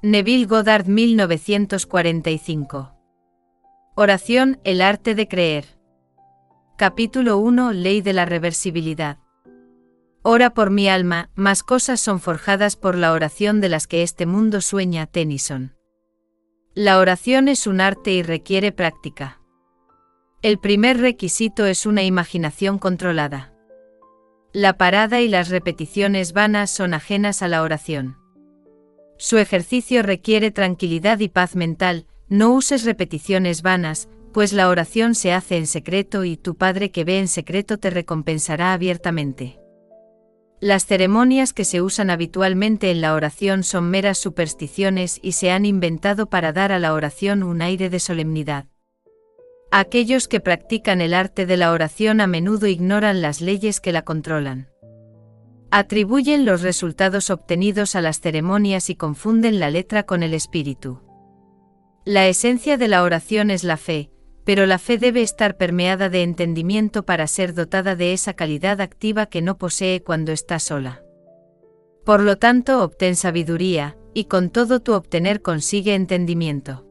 Neville Goddard 1945. Oración, el arte de creer. Capítulo 1. Ley de la reversibilidad. Ora por mi alma, más cosas son forjadas por la oración de las que este mundo sueña. Tennyson. La oración es un arte y requiere práctica. El primer requisito es una imaginación controlada. La parada y las repeticiones vanas son ajenas a la oración. Su ejercicio requiere tranquilidad y paz mental. No uses repeticiones vanas, pues la oración se hace en secreto y tu Padre que ve en secreto te recompensará abiertamente. Las ceremonias que se usan habitualmente en la oración son meras supersticiones y se han inventado para dar a la oración un aire de solemnidad. Aquellos que practican el arte de la oración a menudo ignoran las leyes que la controlan. Atribuyen los resultados obtenidos a las ceremonias y confunden la letra con el espíritu. La esencia de la oración es la fe, pero la fe debe estar permeada de entendimiento para ser dotada de esa calidad activa que no posee cuando está sola. Por lo tanto, obtén sabiduría, y con todo tu obtener consigue entendimiento.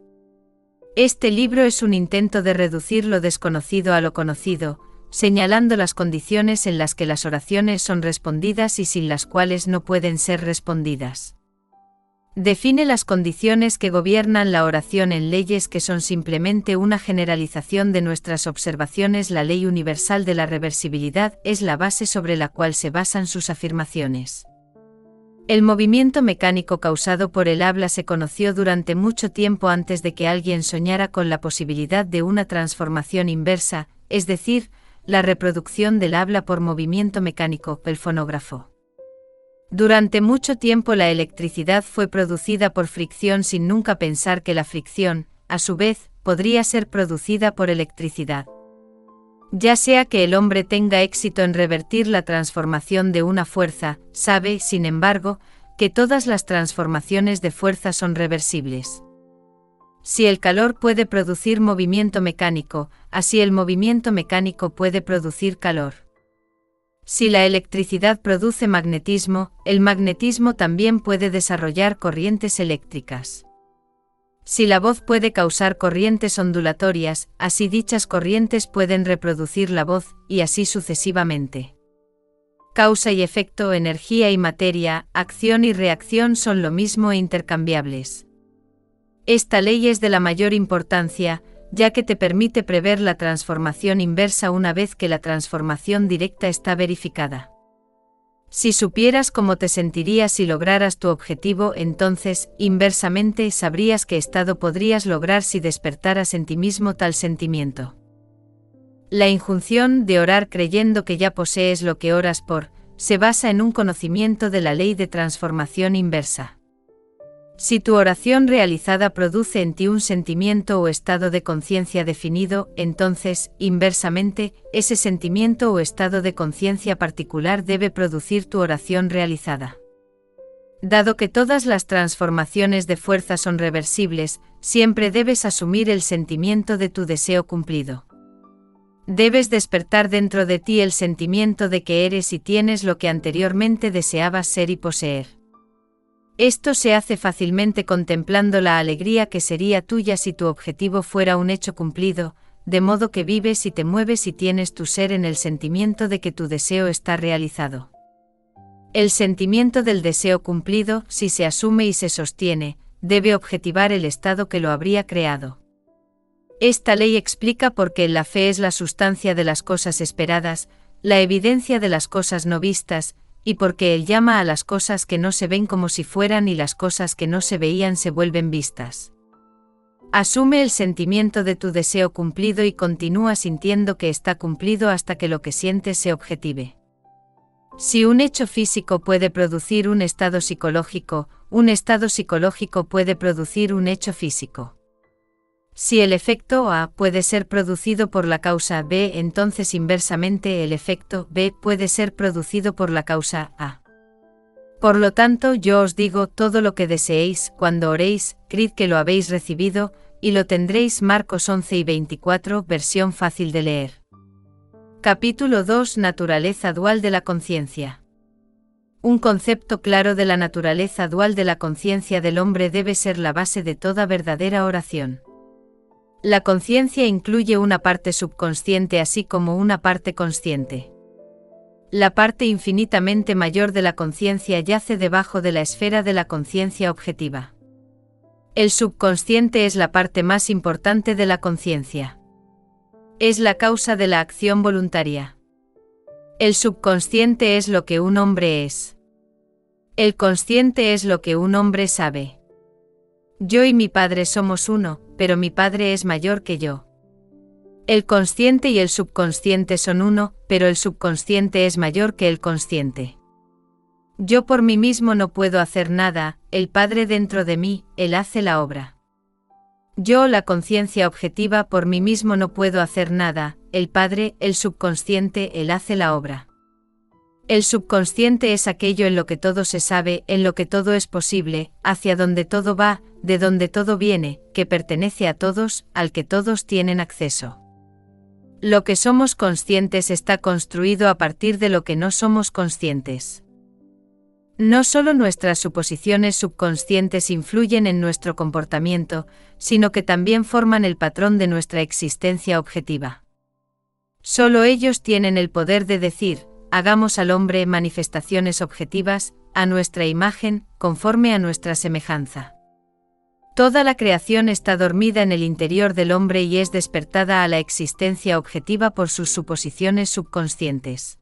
Este libro es un intento de reducir lo desconocido a lo conocido, señalando las condiciones en las que las oraciones son respondidas y sin las cuales no pueden ser respondidas. Define las condiciones que gobiernan la oración en leyes que son simplemente una generalización de nuestras observaciones. La ley universal de la reversibilidad es la base sobre la cual se basan sus afirmaciones. El movimiento mecánico causado por el habla se conoció durante mucho tiempo antes de que alguien soñara con la posibilidad de una transformación inversa, es decir, la reproducción del habla por movimiento mecánico, el fonógrafo. Durante mucho tiempo la electricidad fue producida por fricción sin nunca pensar que la fricción, a su vez, podría ser producida por electricidad. Ya sea que el hombre tenga éxito en revertir la transformación de una fuerza, sabe, sin embargo, que todas las transformaciones de fuerza son reversibles. Si el calor puede producir movimiento mecánico, así el movimiento mecánico puede producir calor. Si la electricidad produce magnetismo, el magnetismo también puede desarrollar corrientes eléctricas. Si la voz puede causar corrientes ondulatorias, así dichas corrientes pueden reproducir la voz, y así sucesivamente. Causa y efecto, energía y materia, acción y reacción son lo mismo e intercambiables. Esta ley es de la mayor importancia, ya que te permite prever la transformación inversa una vez que la transformación directa está verificada. Si supieras cómo te sentirías si lograras tu objetivo, entonces, inversamente, sabrías qué estado podrías lograr si despertaras en ti mismo tal sentimiento. La injunción de orar creyendo que ya posees lo que oras por, se basa en un conocimiento de la ley de transformación inversa. Si tu oración realizada produce en ti un sentimiento o estado de conciencia definido, entonces, inversamente, ese sentimiento o estado de conciencia particular debe producir tu oración realizada. Dado que todas las transformaciones de fuerza son reversibles, siempre debes asumir el sentimiento de tu deseo cumplido. Debes despertar dentro de ti el sentimiento de que eres y tienes lo que anteriormente deseabas ser y poseer. Esto se hace fácilmente contemplando la alegría que sería tuya si tu objetivo fuera un hecho cumplido, de modo que vives y te mueves y tienes tu ser en el sentimiento de que tu deseo está realizado. El sentimiento del deseo cumplido, si se asume y se sostiene, debe objetivar el estado que lo habría creado. Esta ley explica por qué la fe es la sustancia de las cosas esperadas, la evidencia de las cosas no vistas, y porque él llama a las cosas que no se ven como si fueran y las cosas que no se veían se vuelven vistas. Asume el sentimiento de tu deseo cumplido y continúa sintiendo que está cumplido hasta que lo que sientes se objetive. Si un hecho físico puede producir un estado psicológico puede producir un hecho físico. Si el efecto A puede ser producido por la causa B, entonces inversamente el efecto B puede ser producido por la causa A. Por lo tanto, yo os digo, todo lo que deseéis, cuando oréis, creed que lo habéis recibido, y lo tendréis. Marcos 11:24, versión fácil de leer. Capítulo 2. Naturaleza dual de la conciencia. Un concepto claro de la naturaleza dual de la conciencia del hombre debe ser la base de toda verdadera oración. La conciencia incluye una parte subconsciente así como una parte consciente. La parte infinitamente mayor de la conciencia yace debajo de la esfera de la conciencia objetiva. El subconsciente es la parte más importante de la conciencia. Es la causa de la acción voluntaria. El subconsciente es lo que un hombre es. El consciente es lo que un hombre sabe. Yo y mi padre somos uno, pero mi padre es mayor que yo. El consciente y el subconsciente son uno, pero el subconsciente es mayor que el consciente. Yo por mí mismo no puedo hacer nada, el Padre dentro de mí, Él hace la obra. Yo, la conciencia objetiva, por mí mismo no puedo hacer nada, el Padre, el subconsciente, Él hace la obra. El subconsciente es aquello en lo que todo se sabe, en lo que todo es posible, hacia donde todo va, de donde todo viene, que pertenece a todos, al que todos tienen acceso. Lo que somos conscientes está construido a partir de lo que no somos conscientes. No solo nuestras suposiciones subconscientes influyen en nuestro comportamiento, sino que también forman el patrón de nuestra existencia objetiva. Solo ellos tienen el poder de decir, hagamos al hombre manifestaciones objetivas, a nuestra imagen, conforme a nuestra semejanza. Toda la creación está dormida en el interior del hombre y es despertada a la existencia objetiva por sus suposiciones subconscientes.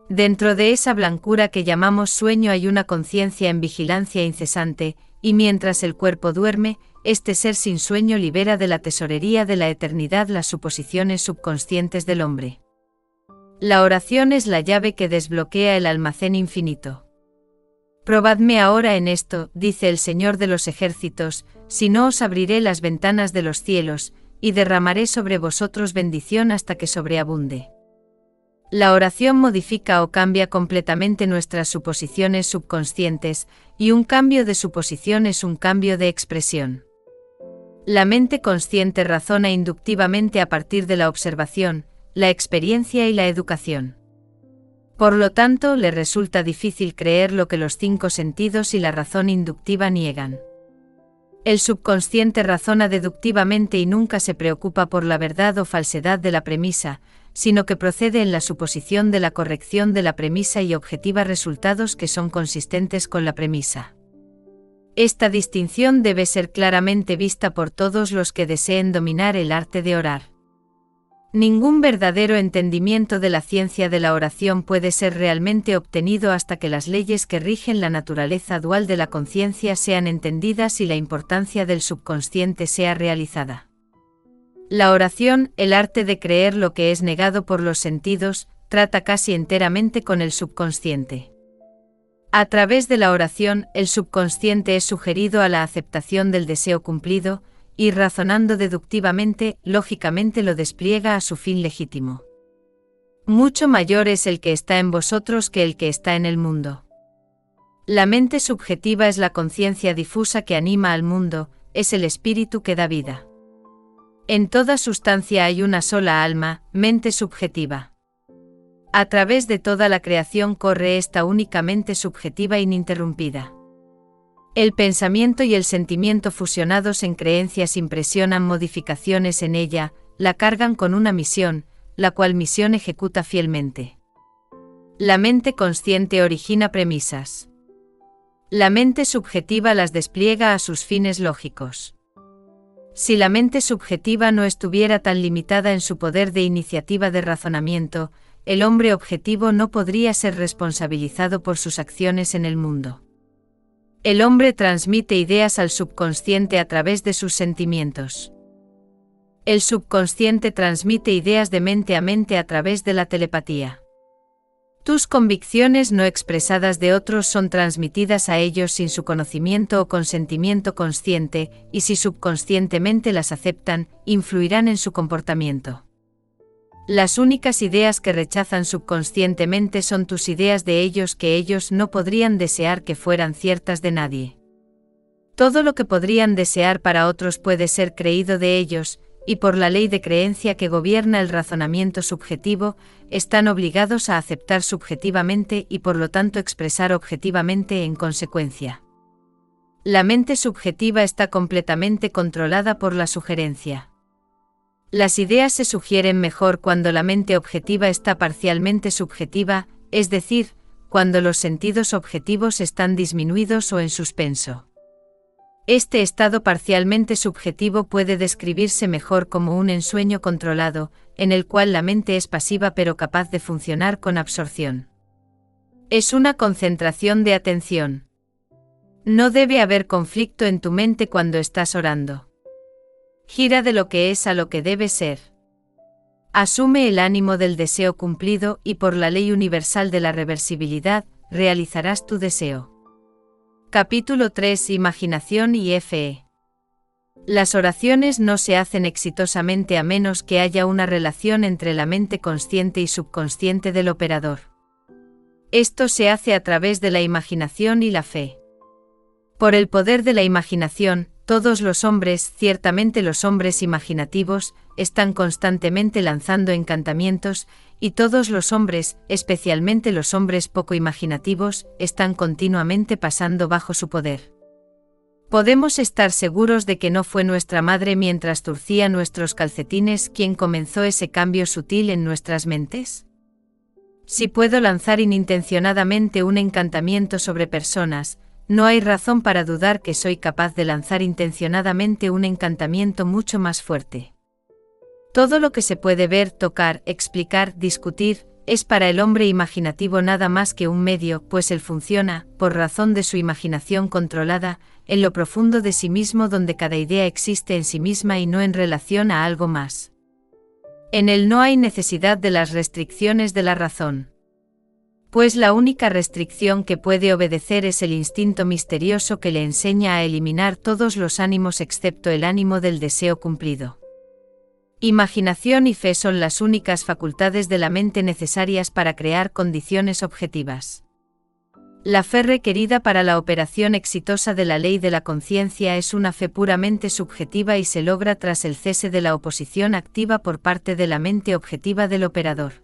Dentro de esa blancura que llamamos sueño hay una conciencia en vigilancia incesante, y mientras el cuerpo duerme, este ser sin sueño libera de la tesorería de la eternidad las suposiciones subconscientes del hombre. La oración es la llave que desbloquea el almacén infinito. Probadme ahora en esto, dice el Señor de los ejércitos, si no os abriré las ventanas de los cielos, y derramaré sobre vosotros bendición hasta que sobreabunde. La oración modifica o cambia completamente nuestras suposiciones subconscientes, y un cambio de suposición es un cambio de expresión. La mente consciente razona inductivamente a partir de la observación, la experiencia y la educación. Por lo tanto, le resulta difícil creer lo que los 5 sentidos y la razón inductiva niegan. El subconsciente razona deductivamente y nunca se preocupa por la verdad o falsedad de la premisa, sino que procede en la suposición de la corrección de la premisa y objetiva resultados que son consistentes con la premisa. Esta distinción debe ser claramente vista por todos los que deseen dominar el arte de orar. Ningún verdadero entendimiento de la ciencia de la oración puede ser realmente obtenido hasta que las leyes que rigen la naturaleza dual de la conciencia sean entendidas y la importancia del subconsciente sea realizada. La oración, el arte de creer lo que es negado por los sentidos, trata casi enteramente con el subconsciente. A través de la oración, el subconsciente es sugerido a la aceptación del deseo cumplido, y razonando deductivamente, lógicamente lo despliega a su fin legítimo. Mucho mayor es el que está en vosotros que el que está en el mundo. La mente subjetiva es la conciencia difusa que anima al mundo, es el espíritu que da vida. En toda sustancia hay una sola alma, mente subjetiva. A través de toda la creación corre esta única mente subjetiva ininterrumpida. El pensamiento y el sentimiento fusionados en creencias impresionan modificaciones en ella, la cargan con una misión, la cual misión ejecuta fielmente. La mente consciente origina premisas. La mente subjetiva las despliega a sus fines lógicos. Si la mente subjetiva no estuviera tan limitada en su poder de iniciativa de razonamiento, el hombre objetivo no podría ser responsabilizado por sus acciones en el mundo. El hombre transmite ideas al subconsciente a través de sus sentimientos. El subconsciente transmite ideas de mente a mente a través de la telepatía. Tus convicciones no expresadas de otros son transmitidas a ellos sin su conocimiento o consentimiento consciente, y si subconscientemente las aceptan, influirán en su comportamiento. Las únicas ideas que rechazan subconscientemente son tus ideas de ellos que ellos no podrían desear que fueran ciertas de nadie. Todo lo que podrían desear para otros puede ser creído de ellos, y por la ley de creencia que gobierna el razonamiento subjetivo, están obligados a aceptar subjetivamente y por lo tanto expresar objetivamente en consecuencia. La mente subjetiva está completamente controlada por la sugerencia. Las ideas se sugieren mejor cuando la mente objetiva está parcialmente subjetiva, es decir, cuando los sentidos objetivos están disminuidos o en suspenso. Este estado parcialmente subjetivo puede describirse mejor como un ensueño controlado, en el cual la mente es pasiva pero capaz de funcionar con absorción. Es una concentración de atención. No debe haber conflicto en tu mente cuando estás orando. Gira de lo que es a lo que debe ser. Asume el ánimo del deseo cumplido y por la ley universal de la reversibilidad, realizarás tu deseo. Capítulo 3. Imaginación y FE. Las oraciones no se hacen exitosamente a menos que haya una relación entre la mente consciente y subconsciente del operador. Esto se hace a través de la imaginación y la fe. Por el poder de la imaginación, todos los hombres, ciertamente los hombres imaginativos, están constantemente lanzando encantamientos, y todos los hombres, especialmente los hombres poco imaginativos, están continuamente pasando bajo su poder. ¿Podemos estar seguros de que no fue nuestra madre mientras turcía nuestros calcetines quien comenzó ese cambio sutil en nuestras mentes? Si puedo lanzar inintencionadamente un encantamiento sobre personas, no hay razón para dudar que soy capaz de lanzar intencionadamente un encantamiento mucho más fuerte. Todo lo que se puede ver, tocar, explicar, discutir, es para el hombre imaginativo nada más que un medio, pues él funciona, por razón de su imaginación controlada, en lo profundo de sí mismo donde cada idea existe en sí misma y no en relación a algo más. En él no hay necesidad de las restricciones de la razón. Pues la única restricción que puede obedecer es el instinto misterioso que le enseña a eliminar todos los ánimos excepto el ánimo del deseo cumplido. Imaginación y fe son las únicas facultades de la mente necesarias para crear condiciones objetivas. La fe requerida para la operación exitosa de la ley de la conciencia es una fe puramente subjetiva y se logra tras el cese de la oposición activa por parte de la mente objetiva del operador.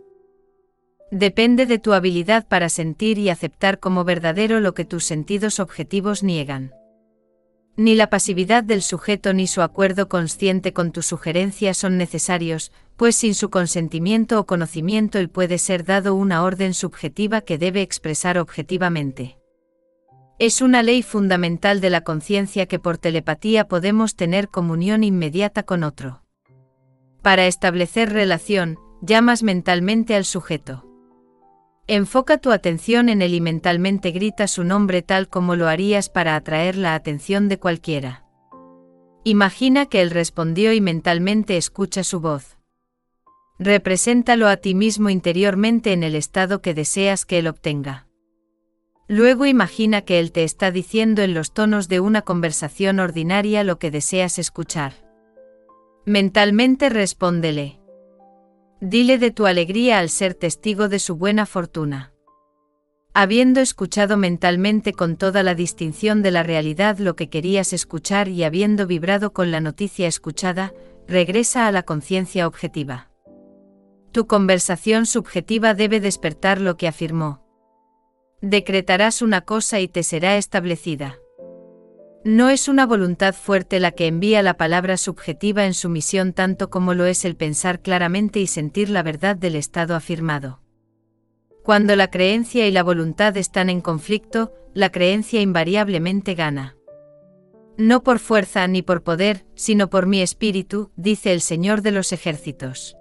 Depende de tu habilidad para sentir y aceptar como verdadero lo que tus sentidos objetivos niegan. Ni la pasividad del sujeto ni su acuerdo consciente con tu sugerencia son necesarios, pues sin su consentimiento o conocimiento él puede ser dado una orden subjetiva que debe expresar objetivamente. Es una ley fundamental de la conciencia que por telepatía podemos tener comunión inmediata con otro. Para establecer relación, llamas mentalmente al sujeto. Enfoca tu atención en él y mentalmente grita su nombre tal como lo harías para atraer la atención de cualquiera. Imagina que él respondió y mentalmente escucha su voz. Represéntalo a ti mismo interiormente en el estado que deseas que él obtenga. Luego imagina que él te está diciendo en los tonos de una conversación ordinaria lo que deseas escuchar. Mentalmente respóndele. Dile de tu alegría al ser testigo de su buena fortuna. Habiendo escuchado mentalmente con toda la distinción de la realidad lo que querías escuchar y habiendo vibrado con la noticia escuchada, regresa a la conciencia objetiva. Tu conversación subjetiva debe despertar lo que afirmó. Decretarás una cosa y te será establecida. No es una voluntad fuerte la que envía la palabra subjetiva en su misión tanto como lo es el pensar claramente y sentir la verdad del estado afirmado. Cuando la creencia y la voluntad están en conflicto, la creencia invariablemente gana. No por fuerza ni por poder, sino por mi espíritu, dice el Señor de los ejércitos.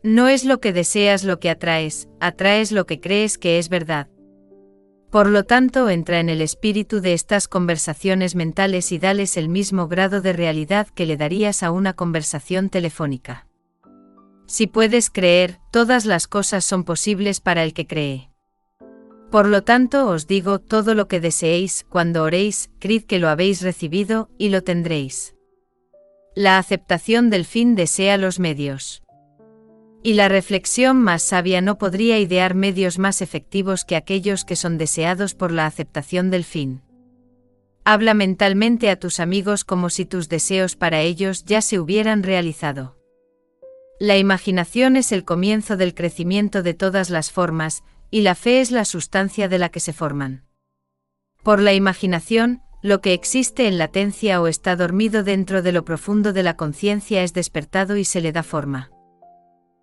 No es lo que deseas lo que atraes, atraes lo que crees que es verdad. Por lo tanto, entra en el espíritu de estas conversaciones mentales y dales el mismo grado de realidad que le darías a una conversación telefónica. Si puedes creer, todas las cosas son posibles para el que cree. Por lo tanto, os digo, todo lo que deseéis, cuando oréis, creed que lo habéis recibido, y lo tendréis. La aceptación del fin desea los medios. Y la reflexión más sabia no podría idear medios más efectivos que aquellos que son deseados por la aceptación del fin. Habla mentalmente a tus amigos como si tus deseos para ellos ya se hubieran realizado. La imaginación es el comienzo del crecimiento de todas las formas, y la fe es la sustancia de la que se forman. Por la imaginación, lo que existe en latencia o está dormido dentro de lo profundo de la conciencia es despertado y se le da forma.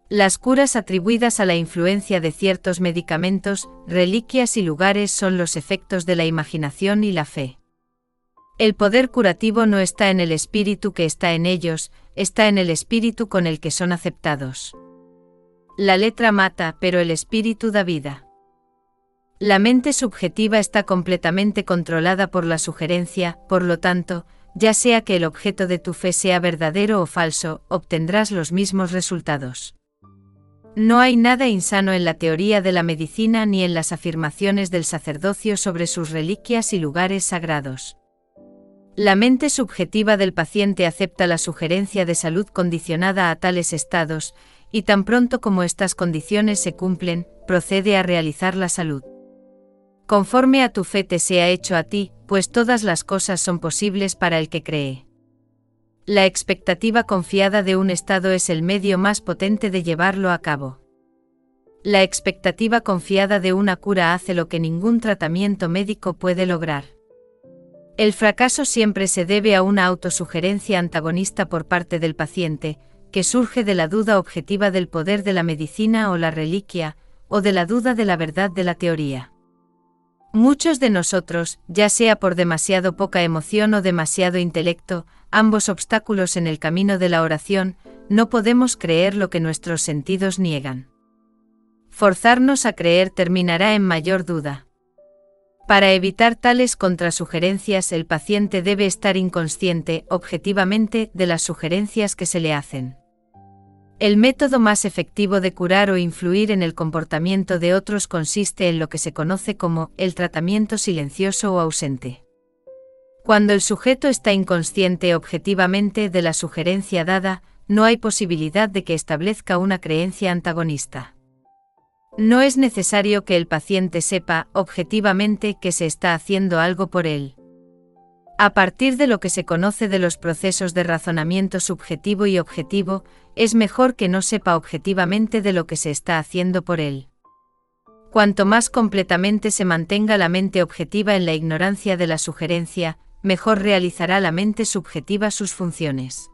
Las curas atribuidas a la influencia de ciertos medicamentos, reliquias y lugares son los efectos de la imaginación y la fe. El poder curativo no está en el espíritu que está en ellos, está en el espíritu con el que son aceptados. La letra mata, pero el espíritu da vida. La mente subjetiva está completamente controlada por la sugerencia, por lo tanto, ya sea que el objeto de tu fe sea verdadero o falso, obtendrás los mismos resultados. No hay nada insano en la teoría de la medicina ni en las afirmaciones del sacerdocio sobre sus reliquias y lugares sagrados. La mente subjetiva del paciente acepta la sugerencia de salud condicionada a tales estados, y tan pronto como estas condiciones se cumplen, procede a realizar la salud. Conforme a tu fe te sea hecho a ti, pues todas las cosas son posibles para el que cree. La expectativa confiada de un estado es el medio más potente de llevarlo a cabo. La expectativa confiada de una cura hace lo que ningún tratamiento médico puede lograr. El fracaso siempre se debe a una autosugerencia antagonista por parte del paciente, que surge de la duda objetiva del poder de la medicina o la reliquia, o de la duda de la verdad de la teoría. Muchos de nosotros, ya sea por demasiado poca emoción o demasiado intelecto, ambos obstáculos en el camino de la oración, no podemos creer lo que nuestros sentidos niegan. Forzarnos a creer terminará en mayor duda. Para evitar tales contrasugerencias, el paciente debe estar inconsciente, objetivamente, de las sugerencias que se le hacen. El método más efectivo de curar o influir en el comportamiento de otros consiste en lo que se conoce como el tratamiento silencioso o ausente. Cuando el sujeto está inconsciente objetivamente de la sugerencia dada, no hay posibilidad de que establezca una creencia antagonista. No es necesario que el paciente sepa, objetivamente, que se está haciendo algo por él. A partir de lo que se conoce de los procesos de razonamiento subjetivo y objetivo, es mejor que no sepa objetivamente de lo que se está haciendo por él. Cuanto más completamente se mantenga la mente objetiva en la ignorancia de la sugerencia, mejor realizará la mente subjetiva sus funciones.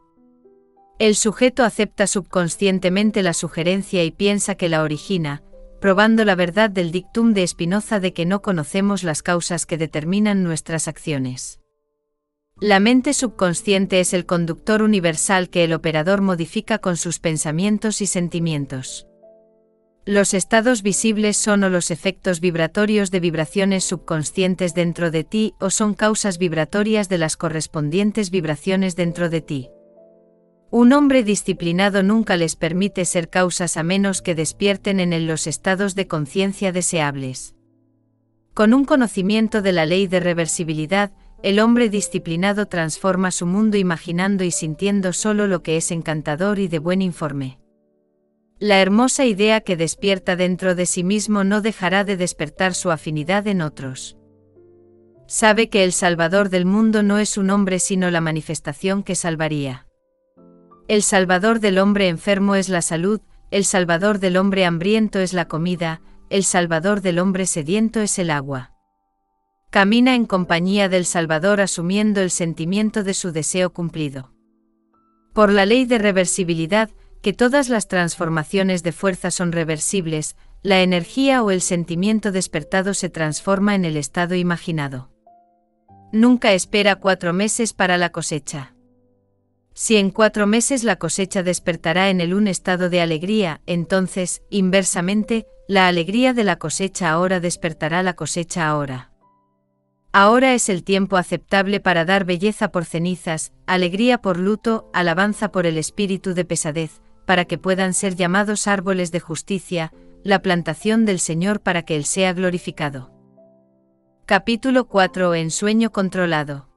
El sujeto acepta subconscientemente la sugerencia y piensa que la origina, probando la verdad del dictum de Spinoza de que no conocemos las causas que determinan nuestras acciones. La mente subconsciente es el conductor universal que el operador modifica con sus pensamientos y sentimientos. Los estados visibles son o los efectos vibratorios de vibraciones subconscientes dentro de ti o son causas vibratorias de las correspondientes vibraciones dentro de ti. Un hombre disciplinado nunca les permite ser causas a menos que despierten en él los estados de conciencia deseables. Con un conocimiento de la ley de reversibilidad, el hombre disciplinado transforma su mundo imaginando y sintiendo solo lo que es encantador y de buen informe. La hermosa idea que despierta dentro de sí mismo no dejará de despertar su afinidad en otros. Sabe que el Salvador del mundo no es un hombre sino la manifestación que salvaría. El Salvador del hombre enfermo es la salud, el Salvador del hombre hambriento es la comida, el Salvador del hombre sediento es el agua. Camina en compañía del Salvador asumiendo el sentimiento de su deseo cumplido. Por la ley de reversibilidad, que todas las transformaciones de fuerza son reversibles, la energía o el sentimiento despertado se transforma en el estado imaginado. Nunca espera 4 meses para la cosecha. Si en 4 meses la cosecha despertará en él un estado de alegría, entonces, inversamente, la alegría de la cosecha ahora despertará la cosecha ahora. Ahora es el tiempo aceptable para dar belleza por cenizas, alegría por luto, alabanza por el espíritu de pesadez, para que puedan ser llamados árboles de justicia, la plantación del Señor para que Él sea glorificado. Capítulo 4. Ensueño controlado.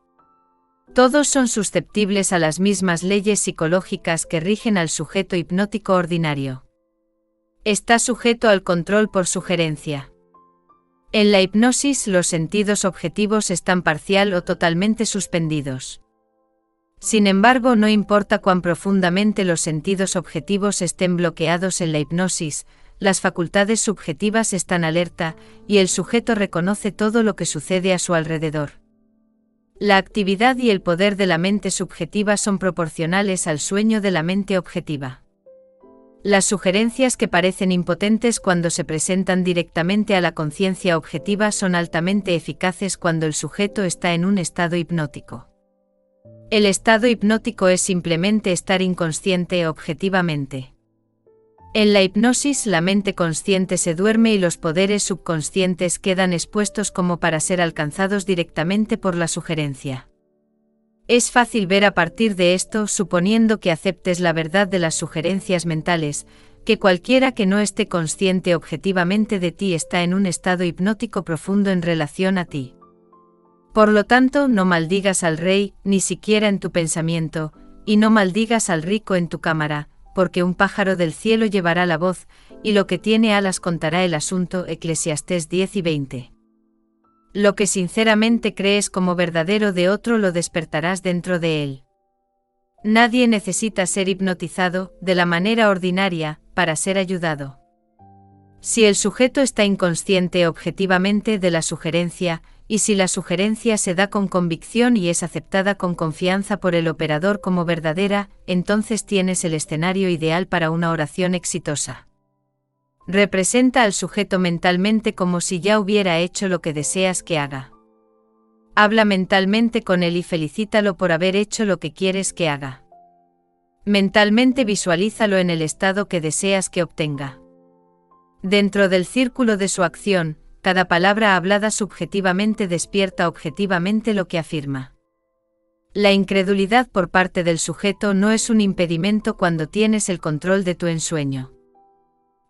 Todos son susceptibles a las mismas leyes psicológicas que rigen al sujeto hipnótico ordinario. Está sujeto al control por sugerencia. En la hipnosis los sentidos objetivos están parcial o totalmente suspendidos. Sin embargo, no importa cuán profundamente los sentidos objetivos estén bloqueados en la hipnosis, las facultades subjetivas están alerta, y el sujeto reconoce todo lo que sucede a su alrededor. La actividad y el poder de la mente subjetiva son proporcionales al sueño de la mente objetiva. Las sugerencias que parecen impotentes cuando se presentan directamente a la conciencia objetiva son altamente eficaces cuando el sujeto está en un estado hipnótico. El estado hipnótico es simplemente estar inconsciente objetivamente. En la hipnosis la mente consciente se duerme y los poderes subconscientes quedan expuestos como para ser alcanzados directamente por la sugerencia. Es fácil ver a partir de esto, suponiendo que aceptes la verdad de las sugerencias mentales, que cualquiera que no esté consciente objetivamente de ti está en un estado hipnótico profundo en relación a ti. Por lo tanto, no maldigas al rey, ni siquiera en tu pensamiento, y no maldigas al rico en tu cámara, porque un pájaro del cielo llevará la voz, y lo que tiene alas contará el asunto. Eclesiastés 10 y 20. Lo que sinceramente crees como verdadero de otro lo despertarás dentro de él. Nadie necesita ser hipnotizado, de la manera ordinaria, para ser ayudado. Si el sujeto está inconsciente objetivamente de la sugerencia, y si la sugerencia se da con convicción y es aceptada con confianza por el operador como verdadera, entonces tienes el escenario ideal para una oración exitosa. Representa al sujeto mentalmente como si ya hubiera hecho lo que deseas que haga. Habla mentalmente con él y felicítalo por haber hecho lo que quieres que haga. Mentalmente visualízalo en el estado que deseas que obtenga. Dentro del círculo de su acción, cada palabra hablada subjetivamente despierta objetivamente lo que afirma. La incredulidad por parte del sujeto no es un impedimento cuando tienes el control de tu ensueño.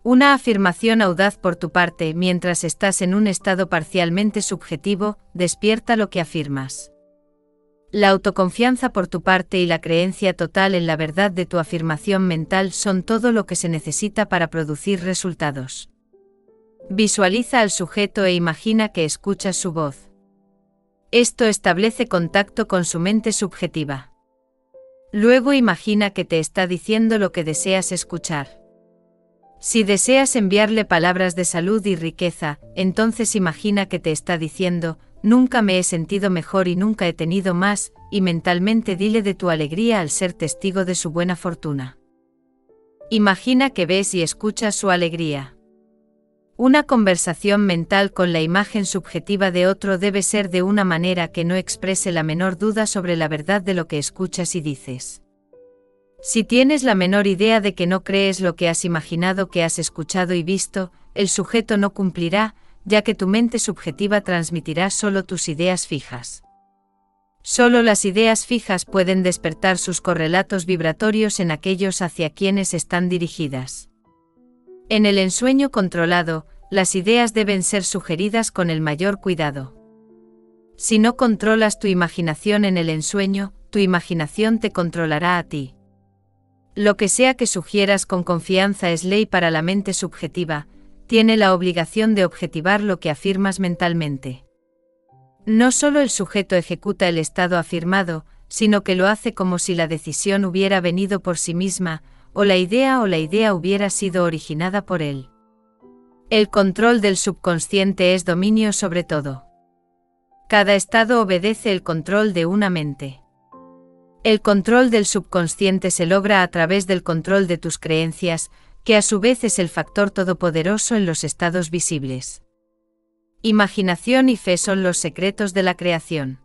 Una afirmación audaz por tu parte mientras estás en un estado parcialmente subjetivo, despierta lo que afirmas. La autoconfianza por tu parte y la creencia total en la verdad de tu afirmación mental son todo lo que se necesita para producir resultados. Visualiza al sujeto e imagina que escuchas su voz. Esto establece contacto con su mente subjetiva. Luego imagina que te está diciendo lo que deseas escuchar. Si deseas enviarle palabras de salud y riqueza, entonces imagina que te está diciendo, nunca me he sentido mejor y nunca he tenido más, y mentalmente dile de tu alegría al ser testigo de su buena fortuna. Imagina que ves y escuchas su alegría. Una conversación mental con la imagen subjetiva de otro debe ser de una manera que no exprese la menor duda sobre la verdad de lo que escuchas y dices. Si tienes la menor idea de que no crees lo que has imaginado que has escuchado y visto, el sujeto no cumplirá, ya que tu mente subjetiva transmitirá solo tus ideas fijas. Solo las ideas fijas pueden despertar sus correlatos vibratorios en aquellos hacia quienes están dirigidas. En el ensueño controlado, las ideas deben ser sugeridas con el mayor cuidado. Si no controlas tu imaginación en el ensueño, tu imaginación te controlará a ti. Lo que sea que sugieras con confianza es ley para la mente subjetiva, tiene la obligación de objetivar lo que afirmas mentalmente. No solo el sujeto ejecuta el estado afirmado, sino que lo hace como si la decisión hubiera venido por sí misma, o la idea hubiera sido originada por él. El control del subconsciente es dominio sobre todo. Cada estado obedece el control de una mente. El control del subconsciente se logra a través del control de tus creencias, que a su vez es el factor todopoderoso en los estados visibles. Imaginación y fe son los secretos de la creación.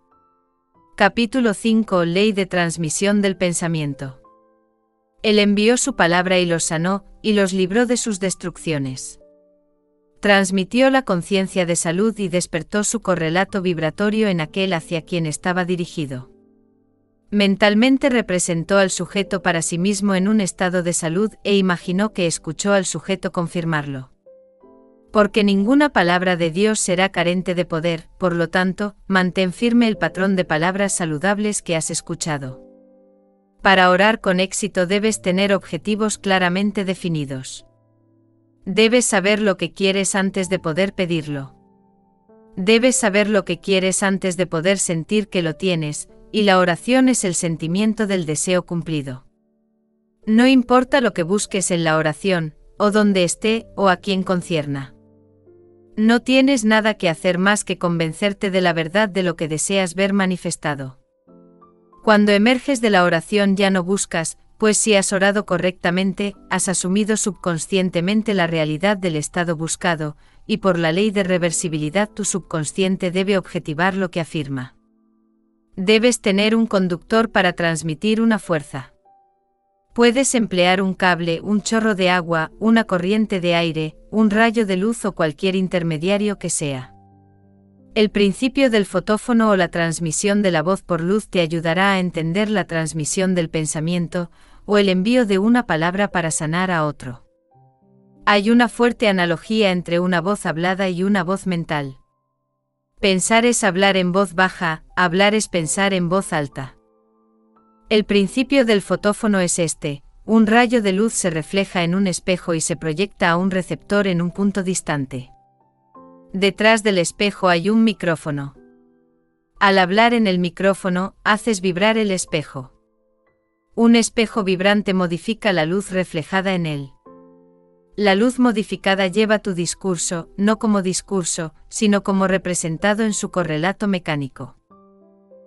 Capítulo 5. Ley de transmisión del pensamiento. Él envió su palabra y los sanó, y los libró de sus destrucciones. Transmitió la conciencia de salud y despertó su correlato vibratorio en aquel hacia quien estaba dirigido. Mentalmente representó al sujeto para sí mismo en un estado de salud e imaginó que escuchó al sujeto confirmarlo. Porque ninguna palabra de Dios será carente de poder, por lo tanto, mantén firme el patrón de palabras saludables que has escuchado. Para orar con éxito debes tener objetivos claramente definidos. Debes saber lo que quieres antes de poder pedirlo. Debes saber lo que quieres antes de poder sentir que lo tienes, y la oración es el sentimiento del deseo cumplido. No importa lo que busques en la oración, o dónde esté, o a quién concierna. No tienes nada que hacer más que convencerte de la verdad de lo que deseas ver manifestado. Cuando emerges de la oración ya no buscas, pues si has orado correctamente, has asumido subconscientemente la realidad del estado buscado, y por la ley de reversibilidad tu subconsciente debe objetivar lo que afirma. Debes tener un conductor para transmitir una fuerza. Puedes emplear un cable, un chorro de agua, una corriente de aire, un rayo de luz o cualquier intermediario que sea. El principio del fotófono o la transmisión de la voz por luz te ayudará a entender la transmisión del pensamiento, o el envío de una palabra para sanar a otro. Hay una fuerte analogía entre una voz hablada y una voz mental. Pensar es hablar en voz baja, hablar es pensar en voz alta. El principio del fotófono es este: un rayo de luz se refleja en un espejo y se proyecta a un receptor en un punto distante. Detrás del espejo hay un micrófono. Al hablar en el micrófono, haces vibrar el espejo. Un espejo vibrante modifica la luz reflejada en él. La luz modificada lleva tu discurso, no como discurso, sino como representado en su correlato mecánico.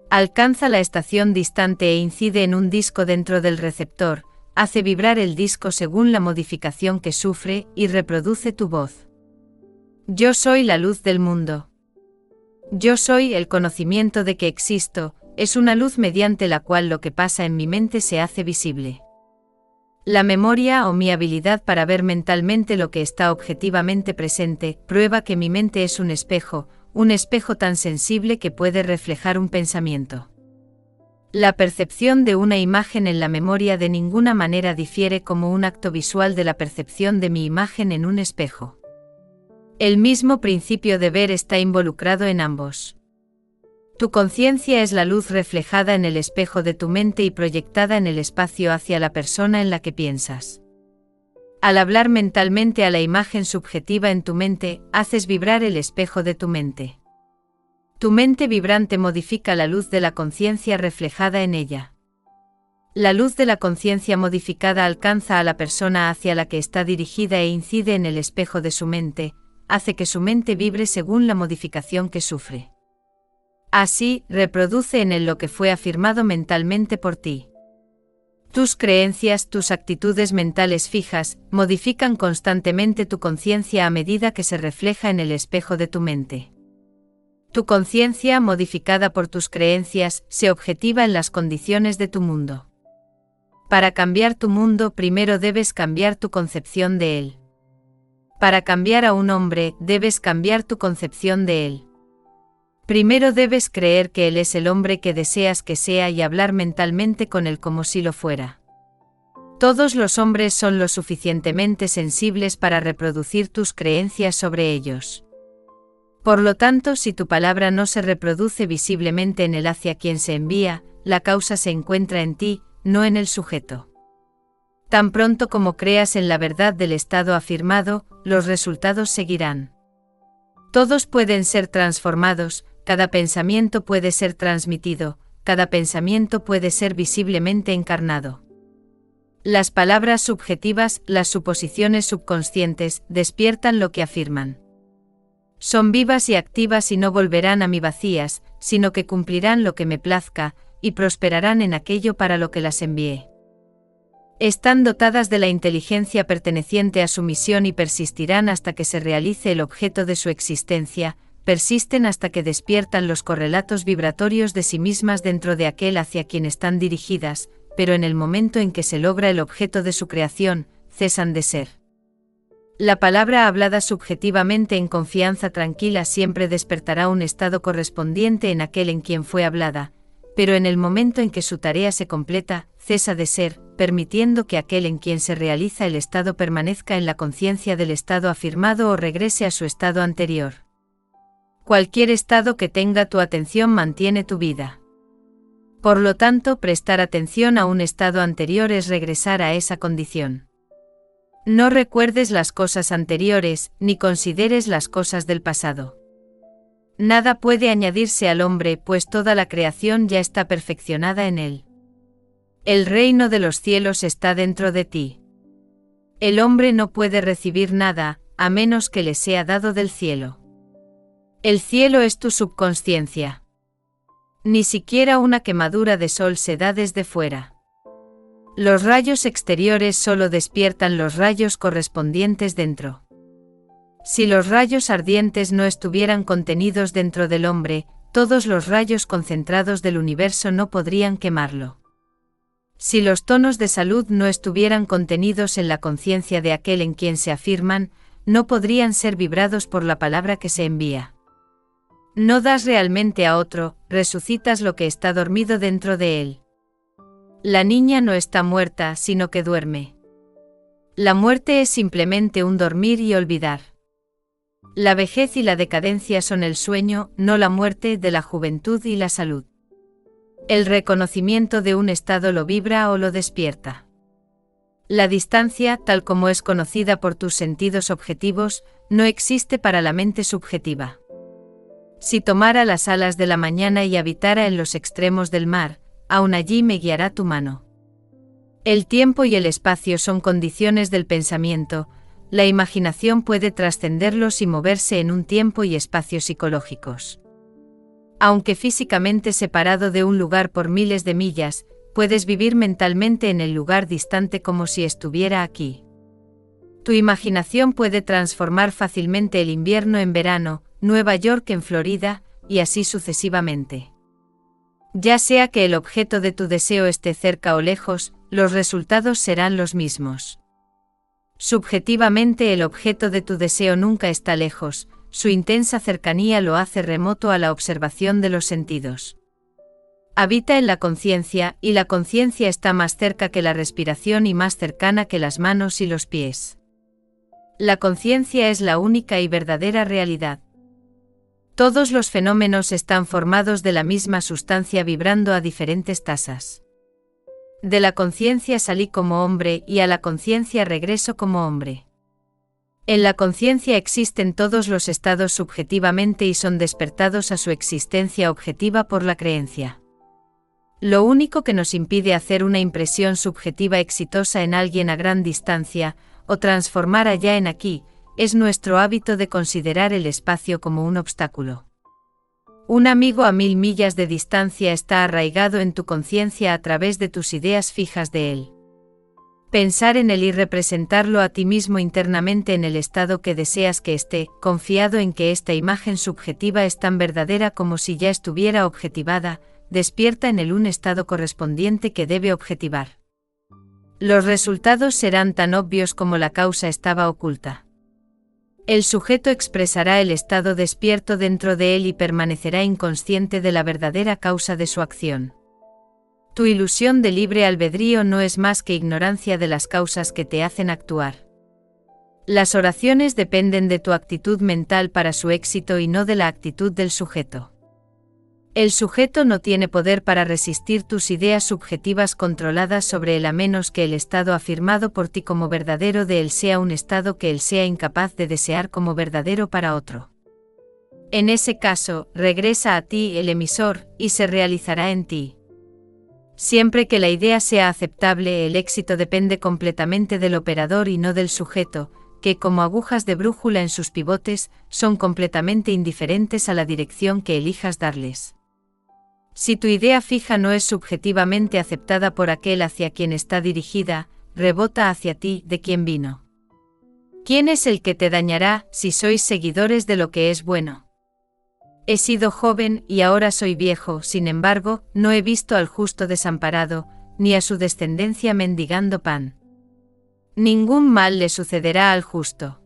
Alcanza la estación distante e incide en un disco dentro del receptor, hace vibrar el disco según la modificación que sufre y reproduce tu voz. Yo soy la luz del mundo. Yo soy el conocimiento de que existo, es una luz mediante la cual lo que pasa en mi mente se hace visible. La memoria o mi habilidad para ver mentalmente lo que está objetivamente presente, prueba que mi mente es un espejo tan sensible que puede reflejar un pensamiento. La percepción de una imagen en la memoria de ninguna manera difiere como un acto visual de la percepción de mi imagen en un espejo. El mismo principio de ver está involucrado en ambos. Tu conciencia es la luz reflejada en el espejo de tu mente y proyectada en el espacio hacia la persona en la que piensas. Al hablar mentalmente a la imagen subjetiva en tu mente, haces vibrar el espejo de tu mente. Tu mente vibrante modifica la luz de la conciencia reflejada en ella. La luz de la conciencia modificada alcanza a la persona hacia la que está dirigida e incide en el espejo de su mente, hace que su mente vibre según la modificación que sufre. Así, reproduce en él lo que fue afirmado mentalmente por ti. Tus creencias, tus actitudes mentales fijas, modifican constantemente tu conciencia a medida que se refleja en el espejo de tu mente. Tu conciencia, modificada por tus creencias, se objetiva en las condiciones de tu mundo. Para cambiar tu mundo, primero debes cambiar tu concepción de él. Para cambiar a un hombre, debes cambiar tu concepción de él. Primero debes creer que él es el hombre que deseas que sea y hablar mentalmente con él como si lo fuera. Todos los hombres son lo suficientemente sensibles para reproducir tus creencias sobre ellos. Por lo tanto, si tu palabra no se reproduce visiblemente en el hacia quien se envía, la causa se encuentra en ti, no en el sujeto. Tan pronto como creas en la verdad del estado afirmado, los resultados seguirán. Todos pueden ser transformados, cada pensamiento puede ser transmitido, cada pensamiento puede ser visiblemente encarnado. Las palabras subjetivas, las suposiciones subconscientes, despiertan lo que afirman. Son vivas y activas y no volverán a mí vacías, sino que cumplirán lo que me plazca, y prosperarán en aquello para lo que las envié. Están dotadas de la inteligencia perteneciente a su misión y persistirán hasta que se realice el objeto de su existencia, persisten hasta que despiertan los correlatos vibratorios de sí mismas dentro de aquel hacia quien están dirigidas, pero en el momento en que se logra el objeto de su creación, cesan de ser. La palabra hablada subjetivamente en confianza tranquila siempre despertará un estado correspondiente en aquel en quien fue hablada, pero en el momento en que su tarea se completa, cesa de ser, permitiendo que aquel en quien se realiza el estado permanezca en la conciencia del estado afirmado o regrese a su estado anterior. Cualquier estado que tenga tu atención mantiene tu vida. Por lo tanto, prestar atención a un estado anterior es regresar a esa condición. No recuerdes las cosas anteriores, ni consideres las cosas del pasado. Nada puede añadirse al hombre, pues toda la creación ya está perfeccionada en él. El reino de los cielos está dentro de ti. El hombre no puede recibir nada, a menos que le sea dado del cielo. El cielo es tu subconsciencia. Ni siquiera una quemadura de sol se da desde fuera. Los rayos exteriores solo despiertan los rayos correspondientes dentro. Si los rayos ardientes no estuvieran contenidos dentro del hombre, todos los rayos concentrados del universo no podrían quemarlo. Si los tonos de salud no estuvieran contenidos en la conciencia de aquel en quien se afirman, no podrían ser vibrados por la palabra que se envía. No das realmente a otro, resucitas lo que está dormido dentro de él. La niña no está muerta, sino que duerme. La muerte es simplemente un dormir y olvidar. La vejez y la decadencia son el sueño, no la muerte, de la juventud y la salud. El reconocimiento de un estado lo vibra o lo despierta. La distancia, tal como es conocida por tus sentidos objetivos, no existe para la mente subjetiva. Si tomara las alas de la mañana y habitara en los extremos del mar, aún allí me guiará tu mano. El tiempo y el espacio son condiciones del pensamiento, la imaginación puede trascenderlos y moverse en un tiempo y espacio psicológicos. Aunque físicamente separado de un lugar por miles de millas, puedes vivir mentalmente en el lugar distante como si estuviera aquí. Tu imaginación puede transformar fácilmente el invierno en verano, Nueva York en Florida, y así sucesivamente. Ya sea que el objeto de tu deseo esté cerca o lejos, los resultados serán los mismos. Subjetivamente el objeto de tu deseo nunca está lejos, su intensa cercanía lo hace remoto a la observación de los sentidos. Habita en la conciencia, y la conciencia está más cerca que la respiración y más cercana que las manos y los pies. La conciencia es la única y verdadera realidad. Todos los fenómenos están formados de la misma sustancia vibrando a diferentes tasas. De la conciencia salí como hombre y a la conciencia regreso como hombre. En la conciencia existen todos los estados subjetivamente y son despertados a su existencia objetiva por la creencia. Lo único que nos impide hacer una impresión subjetiva exitosa en alguien a gran distancia, o transformar allá en aquí, es nuestro hábito de considerar el espacio como un obstáculo. Un amigo a 1000 millas de distancia está arraigado en tu conciencia a través de tus ideas fijas de él. Pensar en él y representarlo a ti mismo internamente en el estado que deseas que esté, confiado en que esta imagen subjetiva es tan verdadera como si ya estuviera objetivada, despierta en él un estado correspondiente que debe objetivar. Los resultados serán tan obvios como la causa estaba oculta. El sujeto expresará el estado despierto dentro de él y permanecerá inconsciente de la verdadera causa de su acción. Tu ilusión de libre albedrío no es más que ignorancia de las causas que te hacen actuar. Las oraciones dependen de tu actitud mental para su éxito y no de la actitud del sujeto. El sujeto no tiene poder para resistir tus ideas subjetivas controladas sobre él a menos que el estado afirmado por ti como verdadero de él sea un estado que él sea incapaz de desear como verdadero para otro. En ese caso, regresa a ti el emisor, y se realizará en ti. Siempre que la idea sea aceptable, el éxito depende completamente del operador y no del sujeto, que como agujas de brújula en sus pivotes, son completamente indiferentes a la dirección que elijas darles. Si tu idea fija no es subjetivamente aceptada por aquel hacia quien está dirigida, rebota hacia ti de quien vino. ¿Quién es el que te dañará si sois seguidores de lo que es bueno? He sido joven y ahora soy viejo, sin embargo, no he visto al justo desamparado, ni a su descendencia mendigando pan. Ningún mal le sucederá al justo.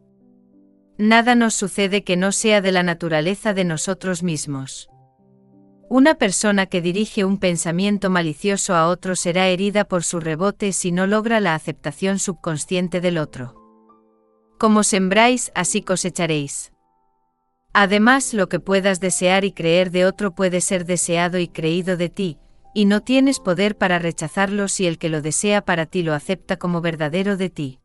Nada nos sucede que no sea de la naturaleza de nosotros mismos. Una persona que dirige un pensamiento malicioso a otro será herida por su rebote si no logra la aceptación subconsciente del otro. Como sembráis, así cosecharéis. Además, lo que puedas desear y creer de otro puede ser deseado y creído de ti, y no tienes poder para rechazarlo si el que lo desea para ti lo acepta como verdadero de ti.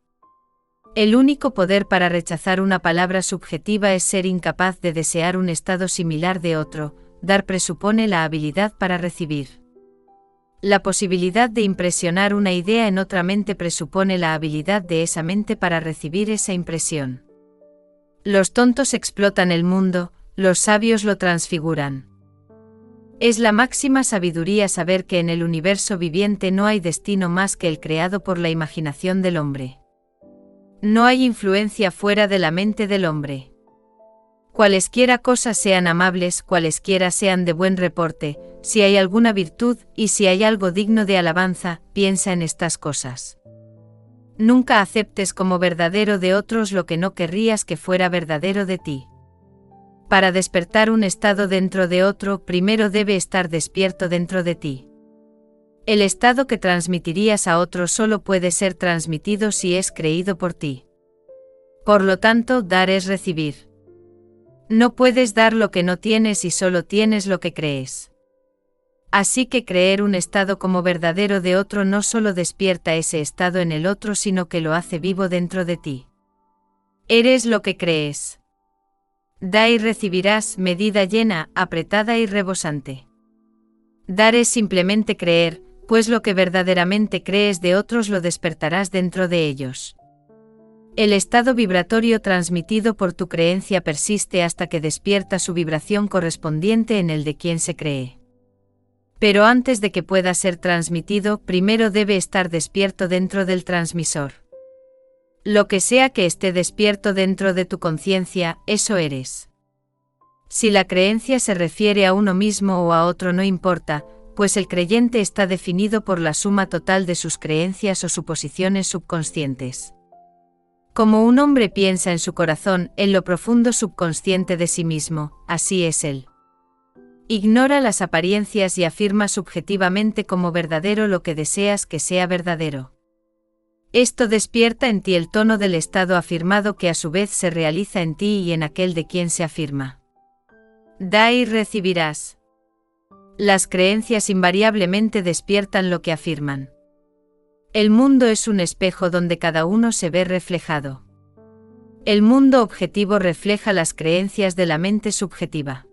El único poder para rechazar una palabra subjetiva es ser incapaz de desear un estado similar de otro. Dar presupone la habilidad para recibir. La posibilidad de impresionar una idea en otra mente presupone la habilidad de esa mente para recibir esa impresión. Los tontos explotan el mundo, los sabios lo transfiguran. Es la máxima sabiduría saber que en el universo viviente no hay destino más que el creado por la imaginación del hombre. No hay influencia fuera de la mente del hombre. Cualesquiera cosas sean amables, cualesquiera sean de buen reporte, si hay alguna virtud y si hay algo digno de alabanza, piensa en estas cosas. Nunca aceptes como verdadero de otros lo que no querrías que fuera verdadero de ti. Para despertar un estado dentro de otro, primero debe estar despierto dentro de ti. El estado que transmitirías a otro solo puede ser transmitido si es creído por ti. Por lo tanto, dar es recibir. No puedes dar lo que no tienes y solo tienes lo que crees. Así que creer un estado como verdadero de otro no solo despierta ese estado en el otro, sino que lo hace vivo dentro de ti. Eres lo que crees. Da y recibirás, medida llena, apretada y rebosante. Dar es simplemente creer, pues lo que verdaderamente crees de otros lo despertarás dentro de ellos. El estado vibratorio transmitido por tu creencia persiste hasta que despierta su vibración correspondiente en el de quien se cree. Pero antes de que pueda ser transmitido, primero debe estar despierto dentro del transmisor. Lo que sea que esté despierto dentro de tu conciencia, eso eres. Si la creencia se refiere a uno mismo o a otro no importa, pues el creyente está definido por la suma total de sus creencias o suposiciones subconscientes. Como un hombre piensa en su corazón, en lo profundo subconsciente de sí mismo, así es él. Ignora las apariencias y afirma subjetivamente como verdadero lo que deseas que sea verdadero. Esto despierta en ti el tono del estado afirmado que a su vez se realiza en ti y en aquel de quien se afirma. Da y recibirás. Las creencias invariablemente despiertan lo que afirman. El mundo es un espejo donde cada uno se ve reflejado. El mundo objetivo refleja las creencias de la mente subjetiva.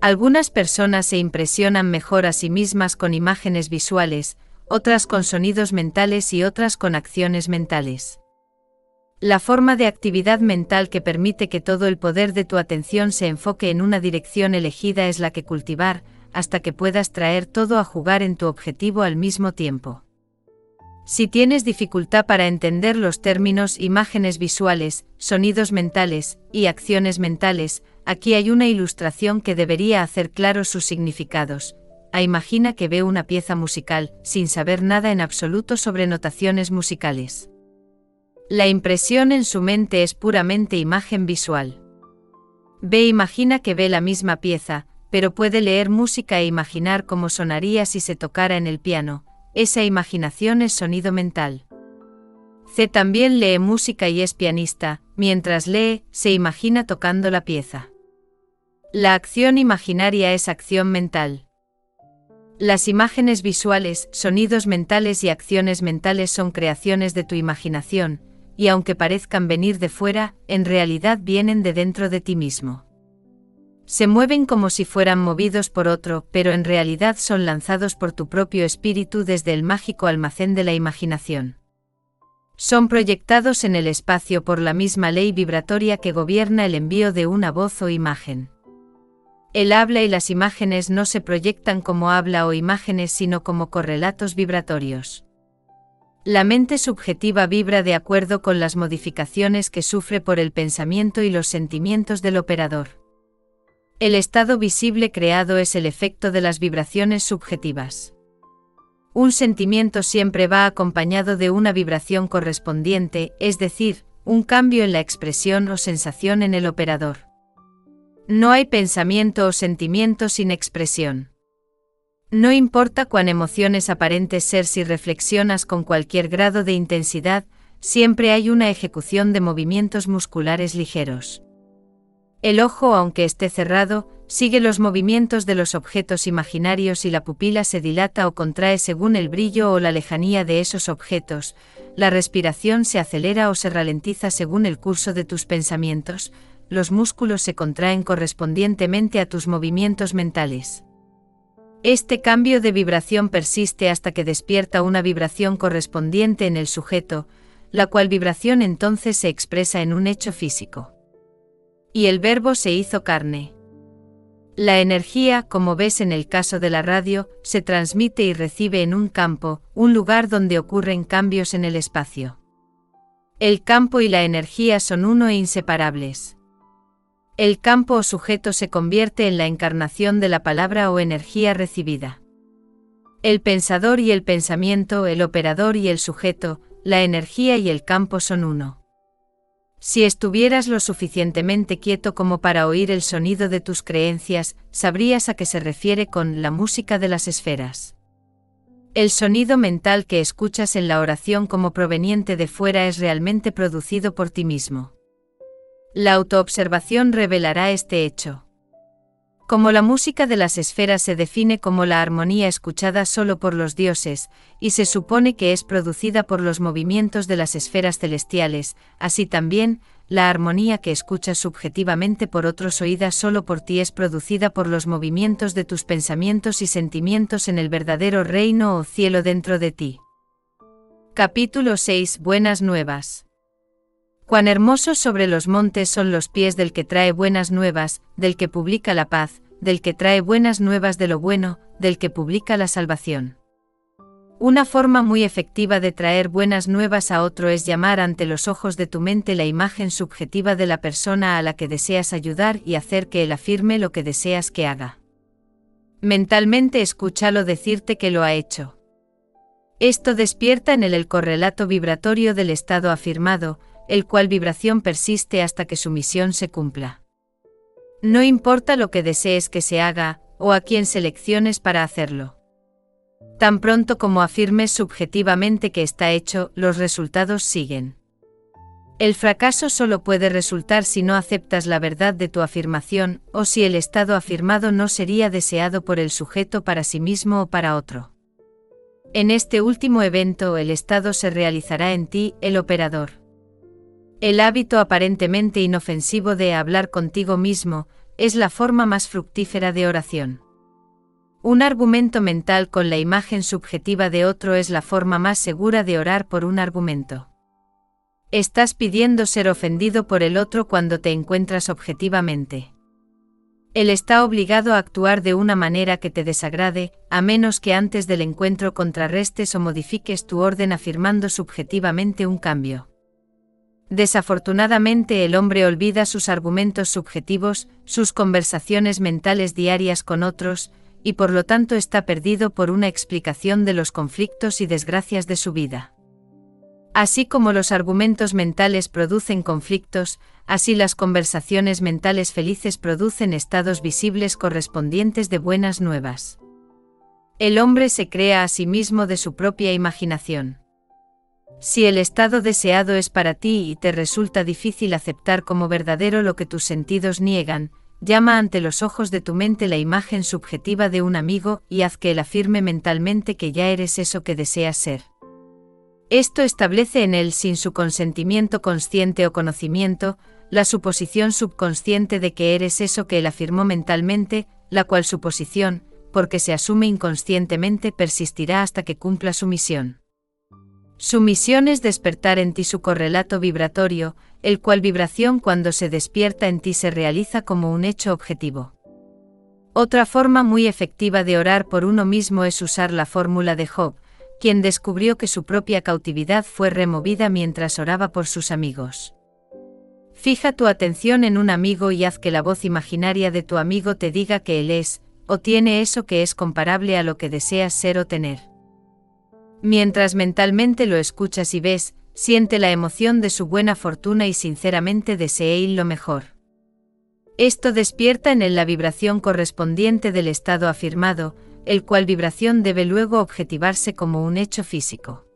Algunas personas se impresionan mejor a sí mismas con imágenes visuales, otras con sonidos mentales y otras con acciones mentales. La forma de actividad mental que permite que todo el poder de tu atención se enfoque en una dirección elegida es la que cultivar, hasta que puedas traer todo a jugar en tu objetivo al mismo tiempo. Si tienes dificultad para entender los términos imágenes visuales, sonidos mentales y acciones mentales, aquí hay una ilustración que debería hacer claros sus significados. Imagina que ve una pieza musical, sin saber nada en absoluto sobre notaciones musicales. La impresión en su mente es puramente imagen visual. Imagina que ve la misma pieza, pero puede leer música e imaginar cómo sonaría si se tocara en el piano. Esa imaginación es sonido mental. C también lee música y es pianista, mientras lee, se imagina tocando la pieza. La acción imaginaria es acción mental. Las imágenes visuales, sonidos mentales y acciones mentales son creaciones de tu imaginación, y aunque parezcan venir de fuera, en realidad vienen de dentro de ti mismo. Se mueven como si fueran movidos por otro, pero en realidad son lanzados por tu propio espíritu desde el mágico almacén de la imaginación. Son proyectados en el espacio por la misma ley vibratoria que gobierna el envío de una voz o imagen. El habla y las imágenes no se proyectan como habla o imágenes sino como correlatos vibratorios. La mente subjetiva vibra de acuerdo con las modificaciones que sufre por el pensamiento y los sentimientos del operador. El estado visible creado es el efecto de las vibraciones subjetivas. Un sentimiento siempre va acompañado de una vibración correspondiente, es decir, un cambio en la expresión o sensación en el operador. No hay pensamiento o sentimiento sin expresión. No importa cuán emociones aparentes ser si reflexionas con cualquier grado de intensidad, siempre hay una ejecución de movimientos musculares ligeros. El ojo, aunque esté cerrado, sigue los movimientos de los objetos imaginarios y la pupila se dilata o contrae según el brillo o la lejanía de esos objetos. La respiración se acelera o se ralentiza según el curso de tus pensamientos. Los músculos se contraen correspondientemente a tus movimientos mentales. Este cambio de vibración persiste hasta que despierta una vibración correspondiente en el sujeto, la cual vibración entonces se expresa en un hecho físico. Y el verbo se hizo carne. La energía, como ves en el caso de la radio, se transmite y recibe en un campo, un lugar donde ocurren cambios en el espacio. El campo y la energía son uno e inseparables. El campo o sujeto se convierte en la encarnación de la palabra o energía recibida. El pensador y el pensamiento, el operador y el sujeto, la energía y el campo son uno. Si estuvieras lo suficientemente quieto como para oír el sonido de tus creencias, sabrías a qué se refiere con la música de las esferas. El sonido mental que escuchas en la oración como proveniente de fuera es realmente producido por ti mismo. La autoobservación revelará este hecho. Como la música de las esferas se define como la armonía escuchada solo por los dioses, y se supone que es producida por los movimientos de las esferas celestiales, así también, la armonía que escuchas subjetivamente por otros oída solo por ti es producida por los movimientos de tus pensamientos y sentimientos en el verdadero reino o cielo dentro de ti. Capítulo 6. Buenas nuevas. Cuán hermosos sobre los montes son los pies del que trae buenas nuevas, del que publica la paz, del que trae buenas nuevas de lo bueno, del que publica la salvación. Una forma muy efectiva de traer buenas nuevas a otro es llamar ante los ojos de tu mente la imagen subjetiva de la persona a la que deseas ayudar y hacer que él afirme lo que deseas que haga. Mentalmente escúchalo decirte que lo ha hecho. Esto despierta en él el correlato vibratorio del estado afirmado, el cual vibración persiste hasta que su misión se cumpla. No importa lo que desees que se haga, o a quién selecciones para hacerlo. Tan pronto como afirmes subjetivamente que está hecho, los resultados siguen. El fracaso solo puede resultar si no aceptas la verdad de tu afirmación, o si el estado afirmado no sería deseado por el sujeto para sí mismo o para otro. En este último evento el estado se realizará en ti, el operador. El hábito aparentemente inofensivo de hablar contigo mismo es la forma más fructífera de oración. Un argumento mental con la imagen subjetiva de otro es la forma más segura de orar por un argumento. Estás pidiendo ser ofendido por el otro cuando te encuentras objetivamente. Él está obligado a actuar de una manera que te desagrade, a menos que antes del encuentro contrarrestes o modifiques tu orden afirmando subjetivamente un cambio. Desafortunadamente el hombre olvida sus argumentos subjetivos, sus conversaciones mentales diarias con otros, y por lo tanto está perdido por una explicación de los conflictos y desgracias de su vida. Así como los argumentos mentales producen conflictos, así las conversaciones mentales felices producen estados visibles correspondientes de buenas nuevas. El hombre se crea a sí mismo de su propia imaginación. Si el estado deseado es para ti y te resulta difícil aceptar como verdadero lo que tus sentidos niegan, llama ante los ojos de tu mente la imagen subjetiva de un amigo y haz que él afirme mentalmente que ya eres eso que deseas ser. Esto establece en él, sin su consentimiento consciente o conocimiento, la suposición subconsciente de que eres eso que él afirmó mentalmente, la cual suposición, porque se asume inconscientemente, persistirá hasta que cumpla su misión. Su misión es despertar en ti su correlato vibratorio, el cual vibración cuando se despierta en ti se realiza como un hecho objetivo. Otra forma muy efectiva de orar por uno mismo es usar la fórmula de Job, quien descubrió que su propia cautividad fue removida mientras oraba por sus amigos. Fija tu atención en un amigo y haz que la voz imaginaria de tu amigo te diga que él es, o tiene eso que es comparable a lo que deseas ser o tener. Mientras mentalmente lo escuchas y ves, siente la emoción de su buena fortuna y sinceramente desee lo mejor. Esto despierta en él la vibración correspondiente del estado afirmado, el cual vibración debe luego objetivarse como un hecho físico.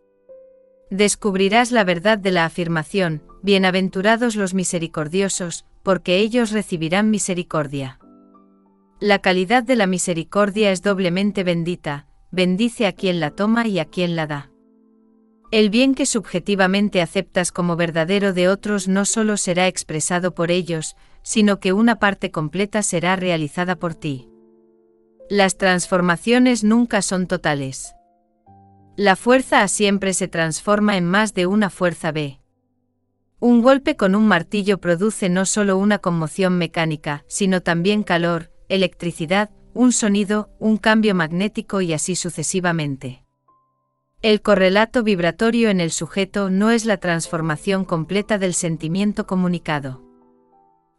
Descubrirás la verdad de la afirmación, bienaventurados los misericordiosos, porque ellos recibirán misericordia. La calidad de la misericordia es doblemente bendita, bendice a quien la toma y a quien la da. El bien que subjetivamente aceptas como verdadero de otros no solo será expresado por ellos, sino que una parte completa será realizada por ti. Las transformaciones nunca son totales. La fuerza A siempre se transforma en más de una fuerza B. Un golpe con un martillo produce no solo una conmoción mecánica, sino también calor, electricidad, un sonido, un cambio magnético y así sucesivamente. El correlato vibratorio en el sujeto no es la transformación completa del sentimiento comunicado.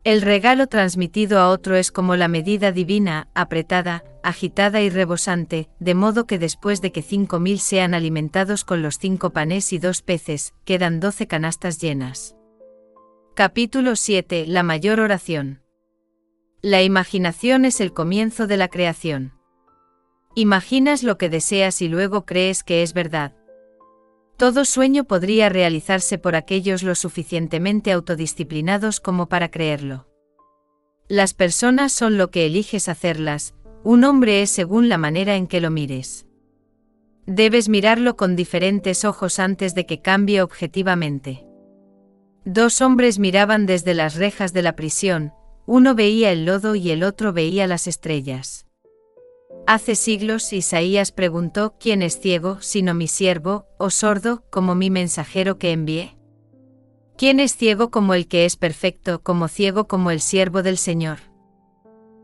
El regalo transmitido a otro es como la medida divina, apretada, agitada y rebosante, de modo que después de que 5.000 sean alimentados con los 5 panes y 2 peces, quedan 12 canastas llenas. Capítulo 7. La mayor oración. La imaginación es el comienzo de la creación. Imaginas lo que deseas y luego crees que es verdad. Todo sueño podría realizarse por aquellos lo suficientemente autodisciplinados como para creerlo. Las personas son lo que eliges hacerlas, un hombre es según la manera en que lo mires. Debes mirarlo con diferentes ojos antes de que cambie objetivamente. 2 hombres miraban desde las rejas de la prisión, uno veía el lodo y el otro veía las estrellas. Hace siglos Isaías preguntó: ¿Quién es ciego, sino mi siervo, o sordo, como mi mensajero que envié? ¿Quién es ciego como el que es perfecto, como ciego como el siervo del Señor?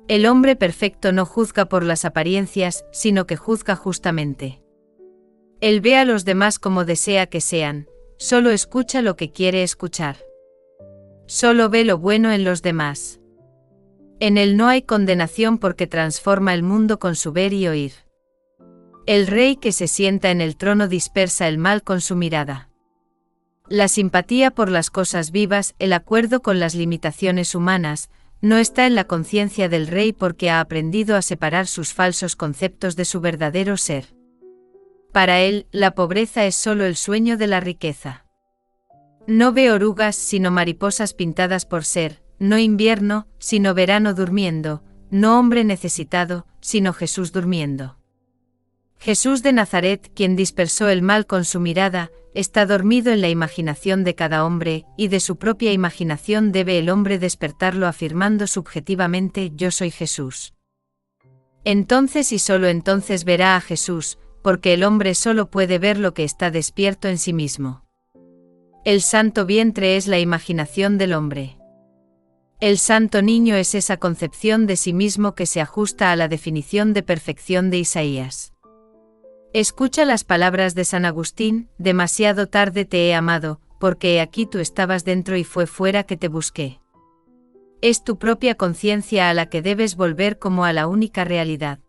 El hombre perfecto no juzga por las apariencias, sino que juzga justamente. Él ve a los demás como desea que sean, solo escucha lo que quiere escuchar. Solo ve lo bueno en los demás. En él no hay condenación porque transforma el mundo con su ver y oír. El rey que se sienta en el trono dispersa el mal con su mirada. La simpatía por las cosas vivas, el acuerdo con las limitaciones humanas, no está en la conciencia del rey porque ha aprendido a separar sus falsos conceptos de su verdadero ser. Para él, la pobreza es solo el sueño de la riqueza. No ve orugas sino mariposas pintadas por ser, no invierno, sino verano durmiendo, no hombre necesitado, sino Jesús durmiendo. Jesús de Nazaret, quien dispersó el mal con su mirada, está dormido en la imaginación de cada hombre, y de su propia imaginación debe el hombre despertarlo afirmando subjetivamente: yo soy Jesús. Entonces y solo entonces verá a Jesús, porque el hombre solo puede ver lo que está despierto en sí mismo. El santo vientre es la imaginación del hombre. El santo niño es esa concepción de sí mismo que se ajusta a la definición de perfección de Isaías. Escucha las palabras de San Agustín: demasiado tarde te he amado, porque he aquí tú estabas dentro y fue fuera que te busqué. Es tu propia conciencia a la que debes volver como a la única realidad.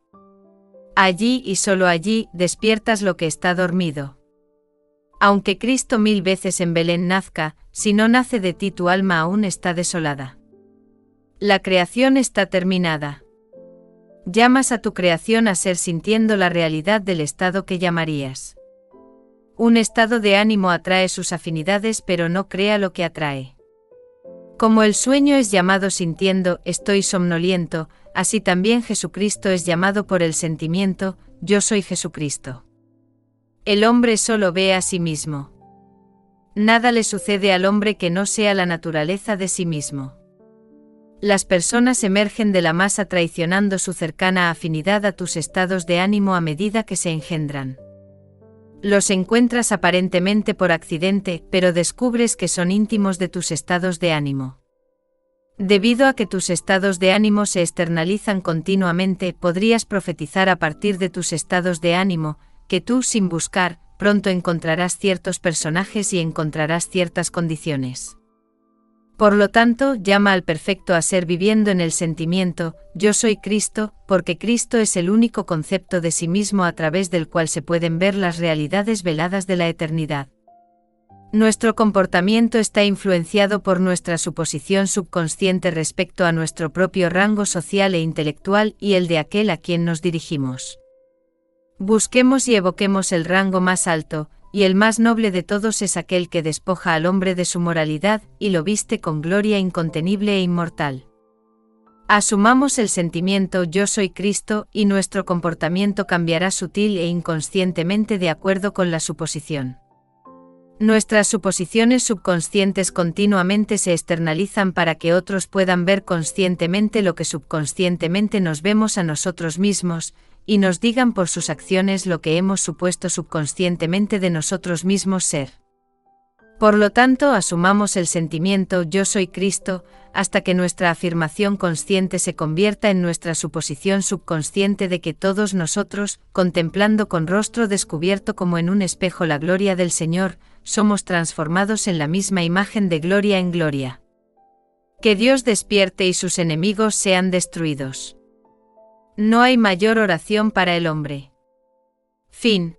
Allí y solo allí despiertas lo que está dormido. Aunque Cristo 1000 veces en Belén nazca, si no nace de ti tu alma aún está desolada. La creación está terminada. Llamas a tu creación a ser sintiendo la realidad del estado que llamarías. Un estado de ánimo atrae sus afinidades pero no crea lo que atrae. Como el sueño es llamado sintiendo estoy somnoliento, así también Jesucristo es llamado por el sentimiento yo soy Jesucristo. El hombre solo ve a sí mismo. Nada le sucede al hombre que no sea la naturaleza de sí mismo. Las personas emergen de la masa traicionando su cercana afinidad a tus estados de ánimo a medida que se engendran. Los encuentras aparentemente por accidente, pero descubres que son íntimos de tus estados de ánimo. Debido a que tus estados de ánimo se externalizan continuamente, podrías profetizar a partir de tus estados de ánimo, que tú, sin buscar, pronto encontrarás ciertos personajes y encontrarás ciertas condiciones. Por lo tanto, llama al perfecto a ser viviendo en el sentimiento, yo soy Cristo, porque Cristo es el único concepto de sí mismo a través del cual se pueden ver las realidades veladas de la eternidad. Nuestro comportamiento está influenciado por nuestra suposición subconsciente respecto a nuestro propio rango social e intelectual y el de aquel a quien nos dirigimos. Busquemos y evoquemos el rango más alto, y el más noble de todos es aquel que despoja al hombre de su moralidad y lo viste con gloria incontenible e inmortal. Asumamos el sentimiento yo soy Cristo y nuestro comportamiento cambiará sutil e inconscientemente de acuerdo con la suposición. Nuestras suposiciones subconscientes continuamente se externalizan para que otros puedan ver conscientemente lo que subconscientemente nos vemos a nosotros mismos, y nos digan por sus acciones lo que hemos supuesto subconscientemente de nosotros mismos ser. Por lo tanto, asumamos el sentimiento yo soy Cristo, hasta que nuestra afirmación consciente se convierta en nuestra suposición subconsciente de que todos nosotros, contemplando con rostro descubierto como en un espejo la gloria del Señor, somos transformados en la misma imagen de gloria en gloria. Que Dios despierte y sus enemigos sean destruidos. No hay mayor oración para el hombre. Fin.